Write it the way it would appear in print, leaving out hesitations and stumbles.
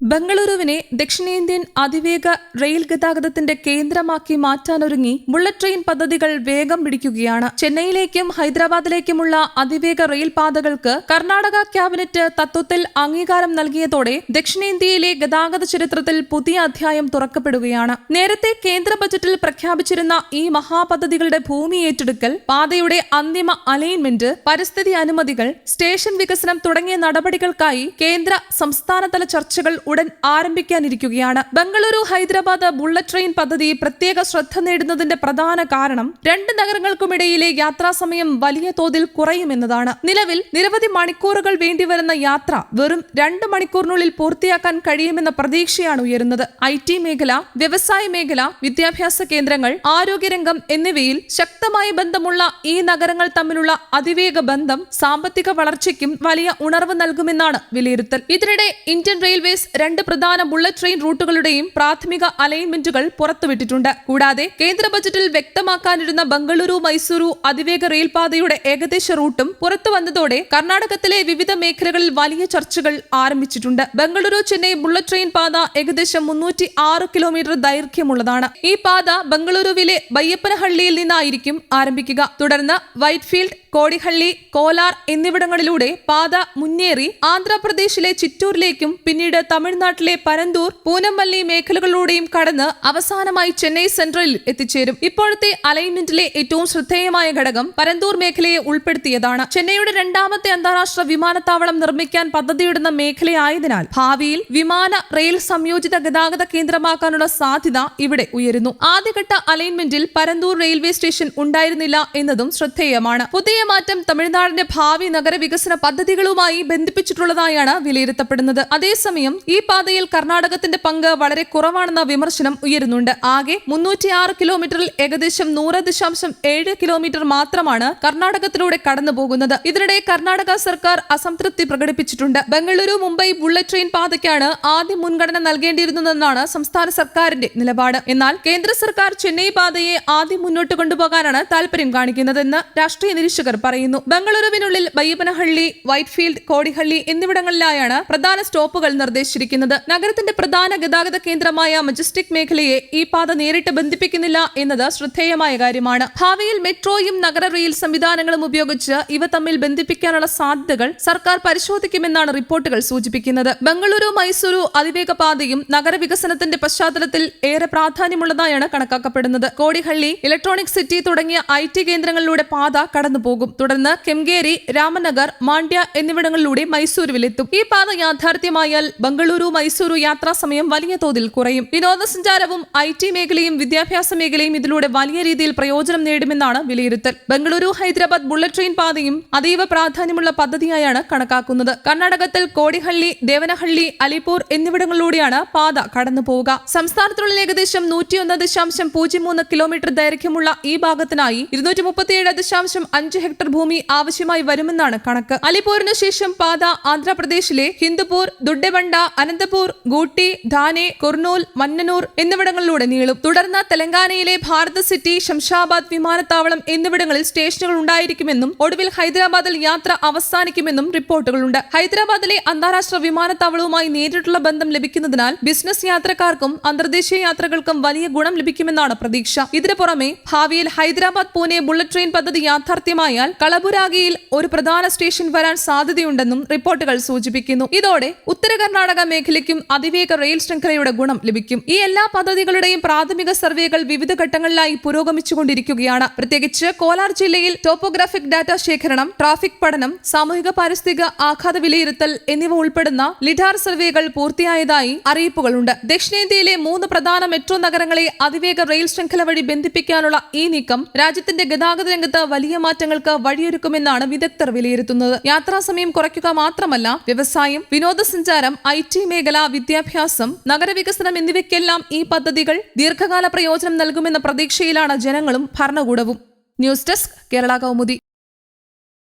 ബംഗളൂരുവിനെ ദക്ഷിണേന്ത്യൻ അതിവേഗ റെയിൽ ഗതാഗതത്തിന്റെ കേന്ദ്രമാക്കി മാറ്റാനൊരുങ്ങി ബുള്ളറ്റ് ട്രെയിൻ പദ്ധതികൾ വേഗം പിടിക്കുകയാണ്. ചെന്നൈയിലേക്കും ഹൈദരാബാദിലേക്കുമുള്ള അതിവേഗ റെയിൽ പാതകൾക്ക് കർണാടക ക്യാബിനറ്റ് തത്വത്തിൽ അംഗീകാരം നൽകിയതോടെ ദക്ഷിണേന്ത്യയിലെ ഗതാഗത ചരിത്രത്തിൽ പുതിയ അധ്യായം തുറക്കപ്പെടുകയാണ്. നേരത്തെ കേന്ദ്ര ബജറ്റിൽ പ്രഖ്യാപിച്ചിരുന്ന ഈ മഹാപദ്ധതികളുടെ ഭൂമി ഏറ്റെടുക്കൽ, പാതയുടെ അന്തിമ അലൈൻമെന്റ്, പരിസ്ഥിതി അനുമതികൾ, സ്റ്റേഷൻ വികസനം തുടങ്ങിയ നടപടികൾക്കായി കേന്ദ്ര സംസ്ഥാനതല ചർച്ചകൾ ഉടൻ ആരംഭിക്കാനിരിക്കുകയാണ്. ബംഗളൂരു ഹൈദരാബാദ് ബുള്ളറ്റ് ട്രെയിൻ പദ്ധതി പ്രത്യേക ശ്രദ്ധ നേടുന്നതിന്റെ പ്രധാന കാരണം രണ്ട് നഗരങ്ങൾക്കുമിടയിലെ യാത്രാസമയം വലിയ തോതിൽ കുറയുമെന്നതാണ്. നിലവിൽ നിരവധി മണിക്കൂറുകൾ വേണ്ടിവരുന്ന യാത്ര വെറും 2 മണിക്കൂറിനുള്ളിൽ പൂർത്തിയാക്കാൻ കഴിയുമെന്ന പ്രതീക്ഷയാണ് ഉയരുന്നത്. IT മേഖല, വ്യവസായ മേഖല, വിദ്യാഭ്യാസ കേന്ദ്രങ്ങൾ, ആരോഗ്യരംഗം എന്നിവയിൽ ശക്തമായ ബന്ധമുള്ള ഈ നഗരങ്ങൾ തമ്മിലുള്ള അതിവേഗ ബന്ധം സാമ്പത്തിക വളർച്ചയ്ക്കും വലിയ ഉണർവ് നൽകുമെന്നാണ് വിലയിരുത്തൽ. ഇതിനിടെ ഇന്ത്യൻ റെയിൽവേസ് 2 പ്രധാന ബുള്ളറ്റ് ട്രെയിൻ റൂട്ടുകളുടെയും പ്രാഥമിക അലൈൻമെന്റുകൾ പുറത്തുവിട്ടിട്ടുണ്ട്. കൂടാതെ കേന്ദ്ര ബജറ്റിൽ വ്യക്തമാക്കാനിരുന്ന ബംഗളൂരു മൈസൂരു അതിവേഗ റെയിൽപാതയുടെ ഏകദേശ റൂട്ടും പുറത്തുവന്നതോടെ കർണാടകത്തിലെ വിവിധ മേഖലകളിൽ വലിയ ചർച്ചകൾ ആരംഭിച്ചിട്ടുണ്ട്. ബംഗളൂരു ചെന്നൈ ബുള്ളറ്റ് ട്രെയിൻ പാത ഏകദേശം 306 കിലോമീറ്റർ ദൈർഘ്യമുള്ളതാണ്. ഈ പാത ബംഗളൂരുവിലെ ബയ്യപ്പനഹള്ളിയിൽ നിന്നായിരിക്കും ആരംഭിക്കുക. തുടർന്ന് വൈറ്റ്ഫീൽഡ്, കോടിഹള്ളി, കോലാർ എന്നിവിടങ്ങളിലൂടെ പാത മുന്നേറി ആന്ധ്രാപ്രദേശിലെ ചിറ്റൂരിലേക്കും പിന്നീട് തമിഴ്നാട്ടിലെ പരന്തൂർ, പൂനമല്ലി മേഖലകളിലൂടെയും കടന്ന് അവസാനമായി ചെന്നൈ സെൻട്രലിൽ എത്തിച്ചേരും. ഇപ്പോഴത്തെ അലൈൻമെന്റിലെ ഏറ്റവും ശ്രദ്ധേയമായ ഘടകം പരന്തൂർ മേഖലയെ ഉൾപ്പെടുത്തിയതാണ്. ചെന്നൈയുടെ 2ാമത്തെ അന്താരാഷ്ട്ര വിമാനത്താവളം നിർമ്മിക്കാൻ പദ്ധതിയിടുന്ന മേഖലയായതിനാൽ ഭാവിയിൽ വിമാന റെയിൽ സംയോജിത ഗതാഗത കേന്ദ്രമാക്കാനുള്ള സാധ്യത ഇവിടെ ഉയരുന്നു. ആദ്യഘട്ട അലൈൻമെന്റിൽ പരന്തൂർ റെയിൽവേ സ്റ്റേഷൻ ഉണ്ടായിരുന്നില്ല എന്നതും ശ്രദ്ധേയമാണ്. പുതിയ മാറ്റം തമിഴ്നാടിന്റെ ഭാവി നഗരവികസന പദ്ധതികളുമായി ബന്ധിപ്പിച്ചിട്ടുള്ളതായാണ് വിലയിരുത്തപ്പെടുന്നത്. അതേസമയം ഈ പാതയിൽ കർണാടകത്തിന്റെ പങ്ക് വളരെ കുറവാണെന്ന വിമർശനം ഉയരുന്നുണ്ട്. ആകെ 306 കിലോമീറ്ററിൽ ഏകദേശം 100.7 കിലോമീറ്റർ മാത്രമാണ് കർണാടകത്തിലൂടെ കടന്നുപോകുന്നത്. ഇതിനിടെ കർണാടക സർക്കാർ അസംതൃപ്തി പ്രകടിപ്പിച്ചിട്ടുണ്ട്. ബംഗളൂരു മുംബൈ ബുള്ളറ്റ് ട്രെയിൻ പാതയ്ക്കാണ് ആദ്യം മുൻഗണന നൽകേണ്ടിയിരുന്നതെന്നാണ് സംസ്ഥാന സർക്കാരിന്റെ നിലപാട്. എന്നാൽ കേന്ദ്ര സർക്കാർ ചെന്നൈ പാതയെ ആദ്യം മുന്നോട്ട് കൊണ്ടുപോകാനാണ് താൽപര്യം കാണിക്കുന്നതെന്ന് രാഷ്ട്രീയ നിരീക്ഷകർ പറയുന്നു. ബംഗളൂരുവിനുള്ളിൽ ബയ്യപ്പനഹള്ളി, വൈറ്റ്ഫീൽഡ്, കോടിഹള്ളി എന്നിവിടങ്ങളിലായാണ് പ്രധാന സ്റ്റോപ്പുകൾ നിർദ്ദേശിച്ചിരിക്കുന്നത്. നഗരത്തിന്റെ പ്രധാന ഗതാഗത കേന്ദ്രമായ മജസ്റ്റിക് മേഖലയെ ഈ പാത നേരിട്ട് ബന്ധിപ്പിക്കുന്നില്ല എന്നത് ശ്രദ്ധേയമായ കാര്യമാണ്. ഭാവിയിൽ മെട്രോയും നഗര റെയിൽ സംവിധാനങ്ങളും ഉപയോഗിച്ച് ഇവ തമ്മിൽ ബന്ധിപ്പിക്കാനുള്ള സാധ്യതകൾ സർക്കാർ പരിശോധിക്കുമെന്നാണ് റിപ്പോർട്ടുകൾ സൂചിപ്പിക്കുന്നത്. ബംഗളൂരു മൈസൂരു അതിവേഗ പാതയും നഗരവികസനത്തിന്റെ പശ്ചാത്തലത്തിൽ ഏറെ പ്രാധാന്യമുള്ളതായാണ് കണക്കാക്കപ്പെടുന്നത്. കോടിഹള്ളി, ഇലക്ട്രോണിക് സിറ്റി തുടങ്ങിയ IT കേന്ദ്രങ്ങളിലൂടെ പാത കടന്നുപോകും. തുടർന്ന് കെംഗേരി, രാമനഗർ, മാണ്ഡ്യ എന്നിവിടങ്ങളിലൂടെ മൈസൂരുവിലെത്തും. ഈ പാത യാഥാർത്ഥ്യമായാൽ ബംഗളൂരു മൈസൂരു യാത്രാസമയം വലിയ തോതിൽ കുറയും. വിനോദസഞ്ചാരവും IT മേഖലയും വിദ്യാഭ്യാസ മേഖലയും ഇതിലൂടെ വലിയ രീതിയിൽ പ്രയോജനം നേടുമെന്നാണ് വിലയിരുത്തൽ. ബംഗളൂരു ഹൈദരാബാദ് ബുള്ളറ്റ് ട്രെയിൻ പാതയും അതീവ പ്രാധാന്യമുള്ള പദ്ധതിയായാണ് കണക്കാക്കുന്നത്. കർണാടകത്തിൽ കോടിഹള്ളി, ദേവനഹള്ളി, അലിപൂർ എന്നിവിടങ്ങളിലൂടെയാണ് പാത കടന്നുപോവുക. സംസ്ഥാനത്തിനുള്ളിൽ ഏകദേശം 101.03 കിലോമീറ്റർ ദൈർഘ്യമുള്ള ഈ ഭാഗത്തിനായി 237.5 ഹെക്ടർ ഭൂമി ആവശ്യമായി വരുമെന്നാണ് കണക്ക്. അലിപൂരിനു ശേഷം പാത ആന്ധ്രാപ്രദേശിലെ ഹിന്ദുപൂർ, ദുഡ്ഡെബണ്ട, അനന്തപൂർ, ഗൂട്ടി, ധാനെ, കുർനൂൽ, മന്നനൂർ എന്നിവിടങ്ങളിലൂടെ നീളും. തുടർന്ന് തെലങ്കാനയിലെ ഭാരത് സിറ്റി, ശംഷാബാദ് വിമാനത്താവളം എന്നിവിടങ്ങളിൽ സ്റ്റേഷനുകൾ ഉണ്ടായിരിക്കുമെന്നും ഒടുവിൽ ഹൈദരാബാദിൽ യാത്ര അവസാനിക്കുമെന്നും റിപ്പോർട്ടുകളുണ്ട്. ഹൈദരാബാദിലെ അന്താരാഷ്ട്ര വിമാനത്താവളവുമായി നേരിട്ടുള്ള ബന്ധം ലഭിക്കുന്നതിനാൽ ബിസിനസ് യാത്രക്കാർക്കും അന്തർദേശീയ യാത്രകൾക്കും വലിയ ഗുണം ലഭിക്കുമെന്നാണ് പ്രതീക്ഷ. ഇതിനു പുറമെ ഭാവിയിൽ ഹൈദരാബാദ് പൂനെ ബുള്ളറ്റ് ട്രെയിൻ പദ്ധതി യാഥാർത്ഥ്യമായാൽ കളബുരാഗിയിൽ ഒരു പ്രധാന സ്റ്റേഷൻ വരാൻ സാധ്യതയുണ്ടെന്നും റിപ്പോർട്ടുകൾ സൂചിപ്പിക്കുന്നു. ഇതോടെ ഉത്തര കർണാടക മേഖലയ്ക്കും അതിവേഗ റെയിൽ ശൃംഖലയുടെ ഗുണം ലഭിക്കും. ഈ എല്ലാ പദ്ധതികളുടെയും പ്രാഥമിക സർവേകൾ വിവിധ ഘട്ടങ്ങളിലായി പുരോഗമിച്ചുകൊണ്ടിരിക്കുകയാണ്. പ്രത്യേകിച്ച് കോലാർ ജില്ലയിൽ ടോപ്പോഗ്രാഫിക് ഡാറ്റ ശേഖരണം, ട്രാഫിക് പഠനം, സാമൂഹിക പാരിസ്ഥിതിക ആഘാത വിലയിരുത്തൽ എന്നിവ ഉൾപ്പെടുന്ന ലിഡാർ സർവേകൾ പൂർത്തിയായതായി അറിയിപ്പുകളുണ്ട്. ദക്ഷിണേന്ത്യയിലെ 3 പ്രധാന മെട്രോ നഗരങ്ങളെ അതിവേഗ റെയിൽ ശൃംഖല വഴി ബന്ധിപ്പിക്കാനുള്ള ഈ നീക്കം രാജ്യത്തിന്റെ ഗതാഗത രംഗത്ത് വലിയ മാറ്റങ്ങൾക്ക് വഴിയൊരുക്കുമെന്നാണ് വിദഗ്ധർ വിലയിരുത്തുന്നത്. യാത്രാസമയം കുറയ്ക്കുക മാത്രമല്ല, വ്യവസായം, വിനോദസഞ്ചാരം, IT മേഖല, വിദ്യാഭ്യാസം, നഗരവികസനം എന്നിവയ്ക്കെല്ലാം ഈ പദ്ധതികൾ ദീർഘകാല പ്രയോജനം നൽകുമെന്ന പ്രതീക്ഷയിലാണ് ജനങ്ങളും ഭരണകൂടവും. News desk, Kerala Kaumudi.